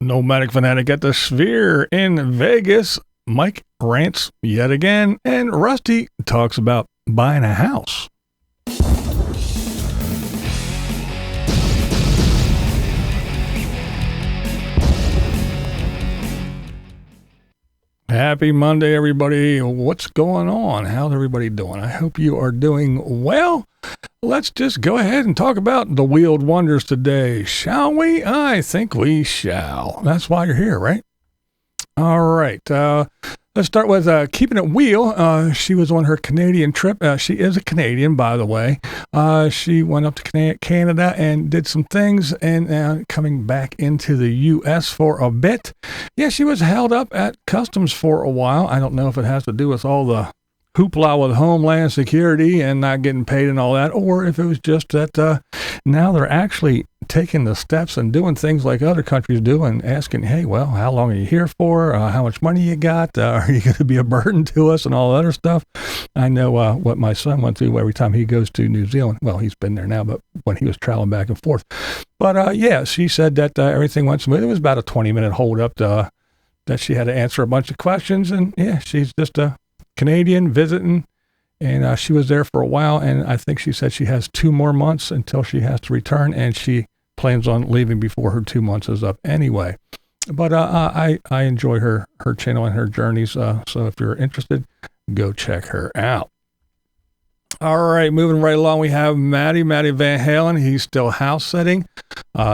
Nomadic Fanatic at the Sphere in Vegas. Mike rants yet again, and Rusty talks about buying a house. Happy Monday, everybody. What's going on? How's everybody doing? I hope you are doing well. Let's just go ahead and talk about the wheeled wonders today, shall we? I think we shall. That's why you're here, right? All right. Let's start with Keeping It Wheel. She was on her Canadian trip. She is a Canadian, by the way. She went up to Canada and did some things, and coming back into the U.S. for a bit. Yeah, she was held up at customs for a while. I don't know if it has to do with all the hoopla with Homeland Security and not getting paid and all that, or if it was just that now they're actually taking the steps and doing things like other countries do and asking, hey, well, how long are you here for? How much money you got? Are you going to be a burden to us and all that other stuff? I know what my son went through every time he goes to New Zealand. Well, he's been there now, but when he was traveling back and forth. But yeah, she said that everything went smooth. It was about a 20-minute hold up that she had to answer a bunch of questions. And yeah, she's just a Canadian visiting, and she was there for a while, and I think she said she has 2 more months until she has to return, and she plans on leaving before her 2 months is up anyway. But I enjoy her channel and her journeys, so if you're interested, go check her out. All right, moving right along, we have Matty Van Halen. He's still house setting.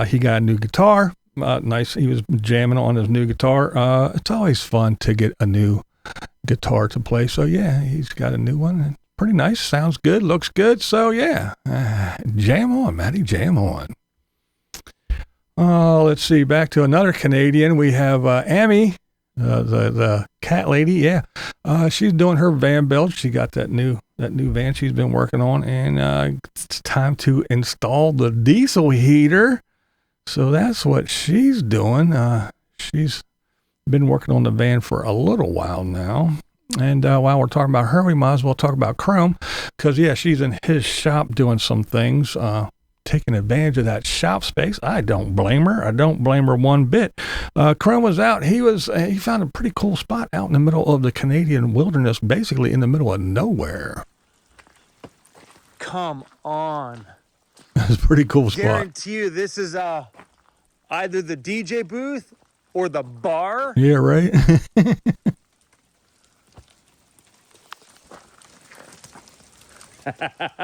He got a new guitar. Nice. He was jamming on his new guitar. It's always fun to get a new guitar to play. So yeah, he's got a new one. Pretty nice. Sounds good. Looks good. So yeah, jam on, Matty. Jam on. Let's see. Back to another Canadian. We have Amy, the cat lady. Yeah, she's doing her van build. She got that new van she's been working on, and it's time to install the diesel heater. So that's what she's doing. She's been working on the van for a little while now. And while we're talking about her, we might as well talk about Chrome, because yeah, she's in his shop doing some things, taking advantage of that shop space. I don't blame her. I don't blame her one bit. Chrome was out. He found a pretty cool spot out in the middle of the Canadian wilderness, basically in the middle of nowhere. Come on. It's a pretty cool spot. Guarantee you this is either the DJ booth or the bar. Yeah, right.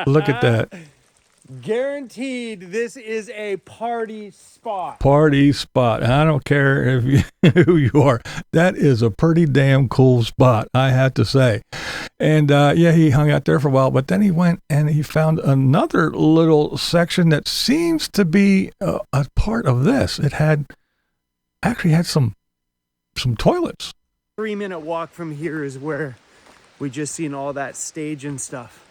Look at that. Guaranteed this is a party spot. Party spot. I don't care who you are. That is a pretty damn cool spot, I have to say. And yeah, he hung out there for a while, but then he went and he found another little section that seems to be a part of this. It actually had some toilets. 3-minute walk from here is where we just seen all that stage and stuff.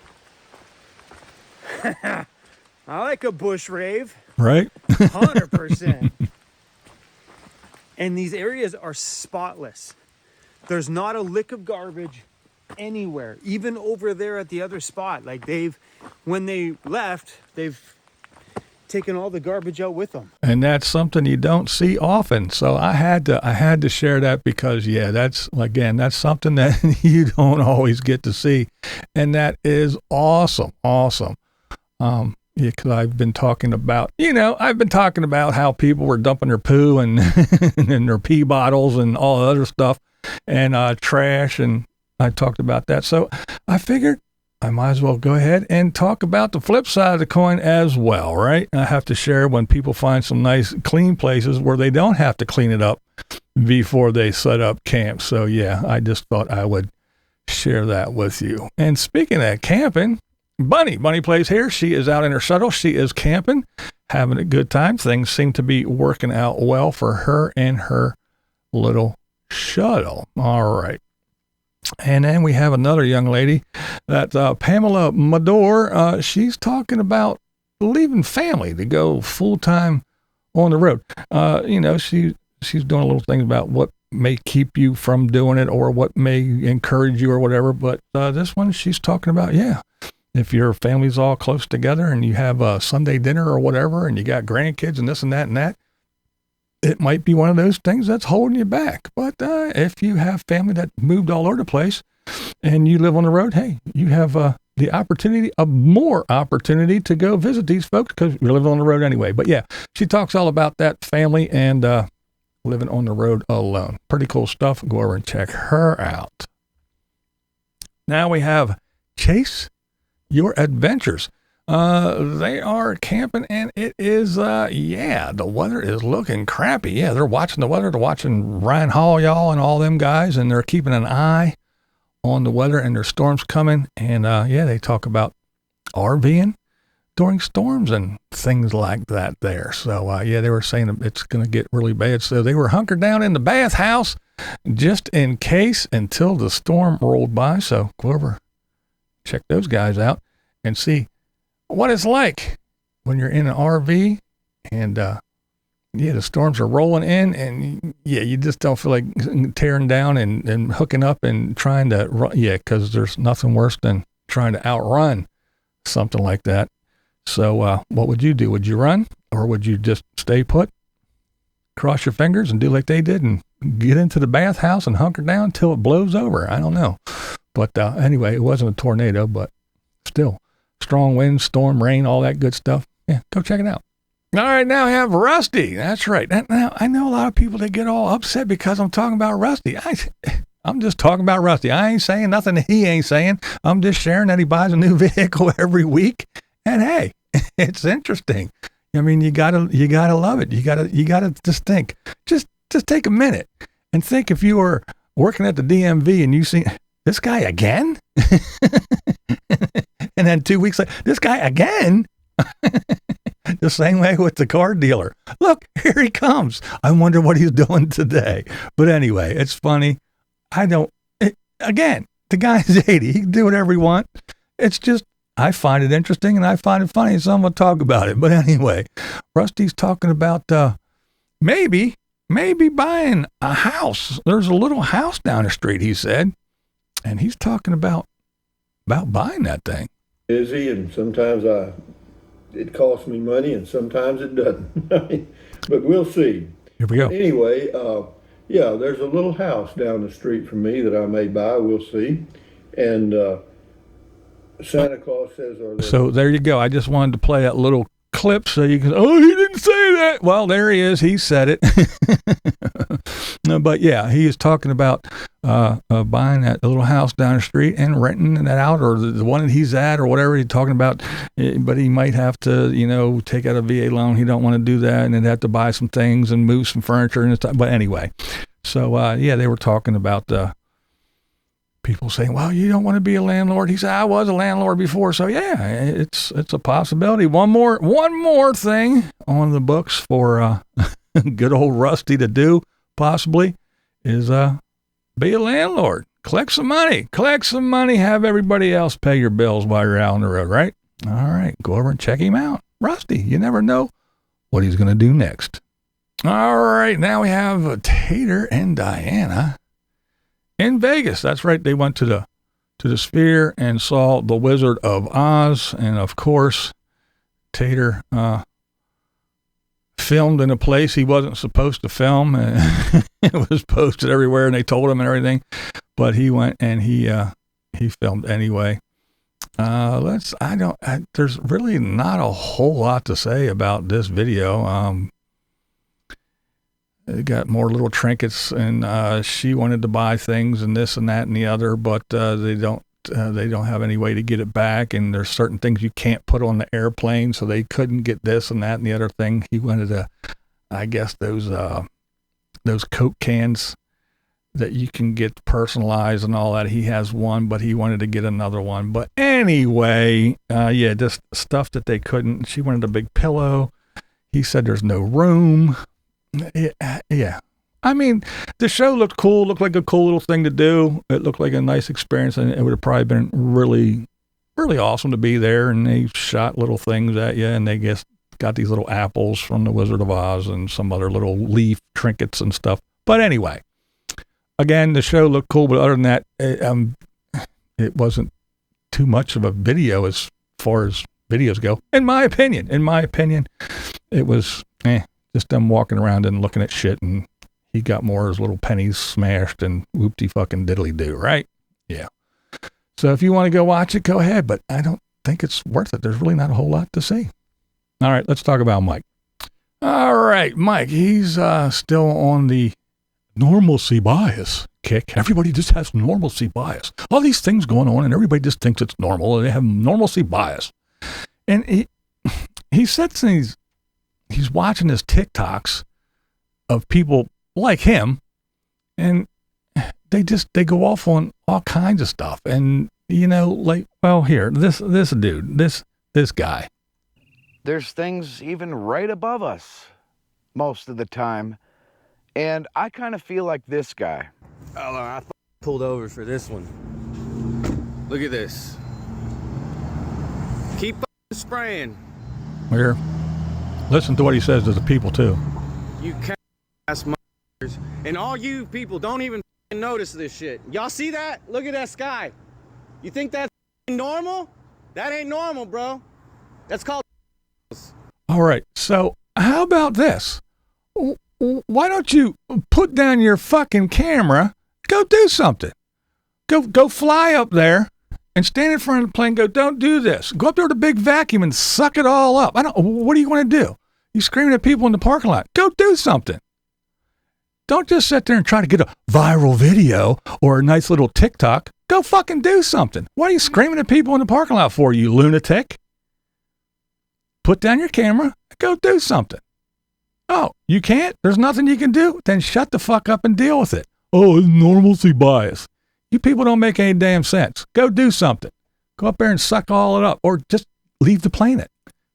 I like a bush rave. Right? 100%. And these areas are spotless. There's not a lick of garbage anywhere, even over there at the other spot. Like when they left, they've taking all the garbage out with them. And that's something you don't see often. So I had to share that, because yeah, that's something that you don't always get to see. And that is awesome. Yeah, because I've been talking about how people were dumping their poo and and their pee bottles and all the other stuff and trash, and I talked about that. So I figured I might as well go ahead and talk about the flip side of the coin as well, right? I have to share when people find some nice clean places where they don't have to clean it up before they set up camp. So yeah, I just thought I would share that with you. And speaking of camping, BunnyPlaysHere, she is out in her shuttle. She is camping, having a good time. Things seem to be working out well for her and her little shuttle. All right. And then we have another young lady, that Pamela Madore. She's talking about leaving family to go full-time on the road. She's doing a little things about what may keep you from doing it or what may encourage you or whatever. But this one, she's talking about, yeah, if your family's all close together and you have a Sunday dinner or whatever, and you got grandkids and this and that, it might be one of those things that's holding you back. But if you have family that moved all over the place and you live on the road, hey, you have the opportunity, more opportunity to go visit these folks because you're living on the road anyway. But yeah, she talks all about that family and living on the road alone. Pretty cool stuff. Go over and check her out. Now we have Chase Your Adventures. They are camping and it is, the weather is looking crappy. Yeah, they're watching the weather. They're watching Ryan Hall, y'all, and all them guys, and they're keeping an eye on the weather and there's storms coming. And, they talk about RVing during storms and things like that there. So, they were saying it's going to get really bad. So they were hunkered down in the bathhouse just in case until the storm rolled by. So go over, check those guys out and see what it's like when you're in an RV and, the storms are rolling in and you just don't feel like tearing down and hooking up and trying to run. Yeah. Cause there's nothing worse than trying to outrun something like that. So, what would you do? Would you run or would you just stay put, cross your fingers and do like they did and get into the bathhouse and hunker down until it blows over? I don't know. But, anyway, it wasn't a tornado, but still. Strong winds, storm, rain, all that good stuff. Yeah, go check it out. All right, now I have Rusty. That's right. Now, I know a lot of people that get all upset because I'm talking about Rusty. I'm just talking about Rusty. I ain't saying nothing that he ain't saying. I'm just sharing that he buys a new vehicle every week. And hey, it's interesting. I mean, you gotta love it. You gotta just think. Just take a minute and think if you were working at the DMV and you see this guy again. And then 2 weeks later, this guy again? The same way with the car dealer. Look, here he comes. I wonder what he's doing today. But anyway, it's funny. Again, the guy's 80. He can do whatever he wants. It's just, I find it interesting and I find it funny, so I'm going to talk about it. But anyway, Rusty's talking about maybe buying a house. There's a little house down the street, he said. And he's talking about buying that thing. Busy, and sometimes it costs me money, and sometimes it doesn't. But we'll see. Here we go. Anyway, there's a little house down the street from me that I may buy. We'll see. And Santa Claus says, So there you go. I just wanted to play that little clip so you can, he didn't say that. Well, there he is. He said it. But yeah, he is talking about buying that little house down the street and renting that out, or the one that he's at, or whatever he's talking about. But he might have to, take out a VA loan. He don't want to do that, and then have to buy some things and move some furniture and stuff. But anyway, so they were talking about people saying, well, you don't want to be a landlord. He said, I was a landlord before. So yeah, it's a possibility. One more thing on the books for good old Rusty to do, possibly, is be a landlord. Collect some money, have everybody else pay your bills while you're out on the road, right? All right, go over and check him out. Rusty, you never know what he's going to do next. All right, now we have Tater and Diana in Vegas. That's right. They went to the Sphere and saw The Wizard of Oz. And of course, Tater filmed in a place he wasn't supposed to film. It was posted everywhere and they told him and everything, but he went and he filmed anyway. There's really not a whole lot to say about this video. They got more little trinkets, and she wanted to buy things and this and that and the other, but they don't have any way to get it back. And there's certain things you can't put on the airplane, so they couldn't get this and that and the other thing. He wanted to, I guess, those Coke cans that you can get personalized and all that. He has one, but he wanted to get another one. But anyway, just stuff that they couldn't. She wanted a big pillow. He said there's no room. Yeah. I mean, the show looked cool, looked like a cool little thing to do. It looked like a nice experience, and it would have probably been really, really awesome to be there. And they shot little things at you, and they got these little apples from the Wizard of Oz and some other little leaf trinkets and stuff. But anyway, again, the show looked cool, but other than that, it wasn't too much of a video as far as videos go. In my opinion, it was Just them walking around and looking at shit, and he got more of his little pennies smashed and whoopty fucking diddly do, right? Yeah. So if you want to go watch it, go ahead, but I don't think it's worth it. There's really not a whole lot to see. All right, let's talk about Mike. All right, Mike, he's still on the normalcy bias kick. Everybody just has normalcy bias. All these things going on, and everybody just thinks it's normal, and they have normalcy bias. And he sits and he's watching his TikToks of people like him, and they go off on all kinds of stuff. And, you know, like, well, here, this dude, this guy. There's things even right above us most of the time. And I kind of feel like this guy. Oh, I pulled over for this one. Look at this. Keep spraying. Here, listen to what he says to the people, too. You ass motherfuckers. And all you people don't even notice this shit. Y'all see that? Look at that sky. You think that's normal? That ain't normal, bro. That's called. All right, so how about this? Why don't you put down your fucking camera, go do something. Go fly up there and stand in front of the plane and go, don't do this. Go up there with a big vacuum and suck it all up. What do you want to do? You screaming at people in the parking lot. Go do something. Don't just sit there and try to get a viral video or a nice little TikTok. Go fucking do something. What are you screaming at people in the parking lot for, you lunatic? Put down your camera, go do something. Oh, you can't? There's nothing you can do? Then shut the fuck up and deal with it. Oh, it's normalcy bias. You people don't make any damn sense. Go do something. Go up there and suck all it up, or just leave the planet.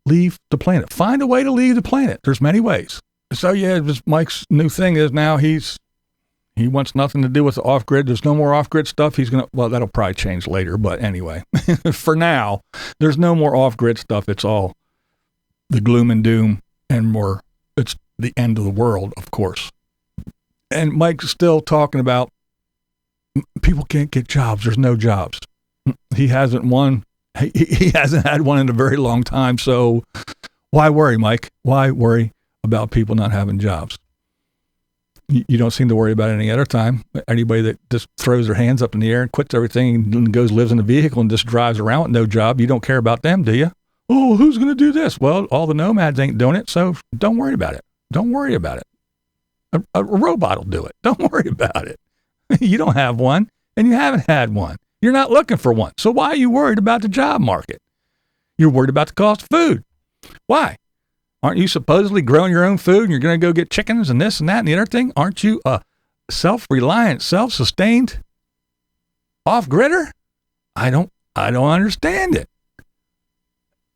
Leave the planet. Find a way to leave the planet. There's many ways. So yeah, Mike's new thing is now he wants nothing to do with the off-grid. There's no more off-grid stuff. Well, that'll probably change later, but anyway, for now, there's no more off-grid stuff. It's all the gloom and doom, and it's the end of the world, of course. And Mike's still talking about people can't get jobs. There's no jobs. He hasn't won. He hasn't had one in a very long time. So why worry, Mike? Why worry about people not having jobs? You don't seem to worry about it any other time. Anybody that just throws their hands up in the air and quits everything and lives in a vehicle and just drives around with no job, you don't care about them, do you? Oh, who's going to do this? Well, all the nomads ain't doing it, so don't worry about it. Don't worry about it. A robot will do it. Don't worry about it. You don't have one, and you haven't had one. You're not looking for one. So why are you worried about the job market? You're worried about the cost of food. Why? Aren't you supposedly growing your own food, and you're going to go get chickens and this and that and the other thing? Aren't you a self-reliant, self-sustained off-gridder? I don't understand it.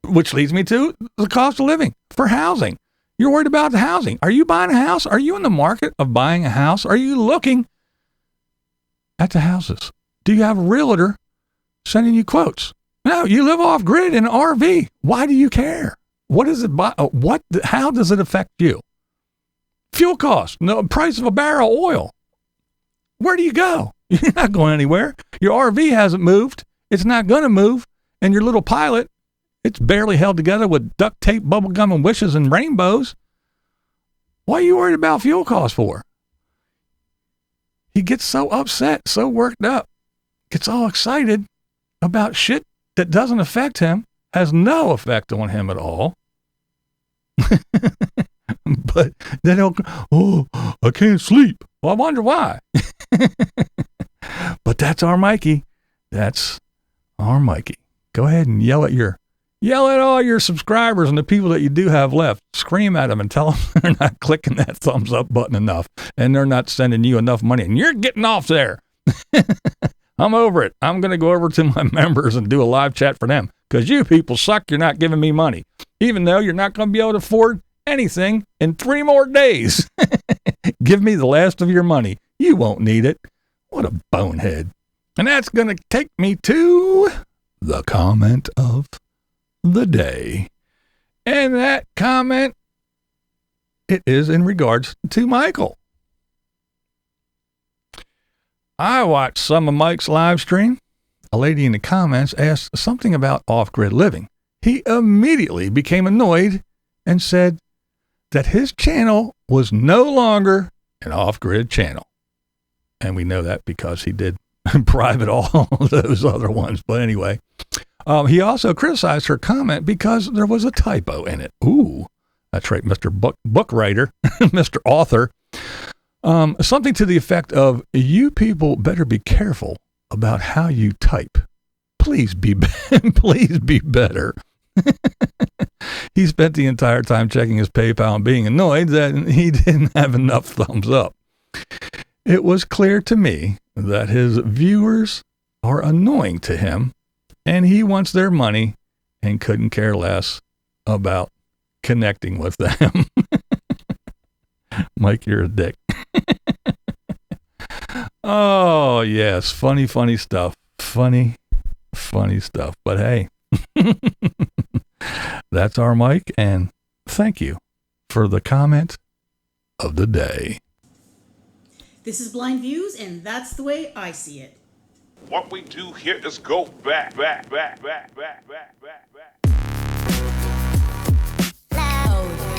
Which leads me to the cost of living for housing. You're worried about the housing. Are you buying a house? Are you in the market of buying a house? Are you looking at the houses? Do you have a realtor sending you quotes? No, you live off grid in an RV. Why do you care? What is it? How does it affect you? Fuel costs, no price of a barrel of oil. Where do you go? You're not going anywhere. Your RV hasn't moved. It's not going to move. And your little pilot, it's barely held together with duct tape, bubble gum, and wishes and rainbows. What are you worried about fuel costs for? He gets so upset, so worked up, gets all excited about shit that doesn't affect him, has no effect on him at all. But then he'll, I can't sleep. Well, I wonder why. But that's our Mikey. That's our Mikey. Go ahead and yell at all your subscribers and the people that you do have left. Scream at them and tell them they're not clicking that thumbs up button enough, and they're not sending you enough money, and you're getting off there. I'm over it. I'm going to go over to my members and do a live chat for them, because you people suck. You're not giving me money, even though you're not going to be able to afford anything in 3 more days. Give me the last of your money. You won't need it. What a bonehead. And that's going to take me to the comment of the day. And that comment, it is in regards to Michael. I watched some of Mike's live stream. A lady in the comments asked something about off-grid living. He immediately became annoyed and said, that his channel was no longer an off-grid channel. And we know that because he did private all those other ones. But anyway, he also criticized her comment because there was a typo in it. Ooh, that's right, Mr. Book writer, Mr. Author. Something to the effect of, you people better be careful about how you type. Please be better. He spent the entire time checking his PayPal and being annoyed that he didn't have enough thumbs up. It was clear to me that his viewers are annoying to him, and he wants their money and couldn't care less about connecting with them. Mike, you're a dick. Oh, yes. Funny stuff. Funny stuff. But hey, that's our Mike, and thank you for the comment of the day. This is Blind Views, and that's the way I see it. What we do here is go back. Oh.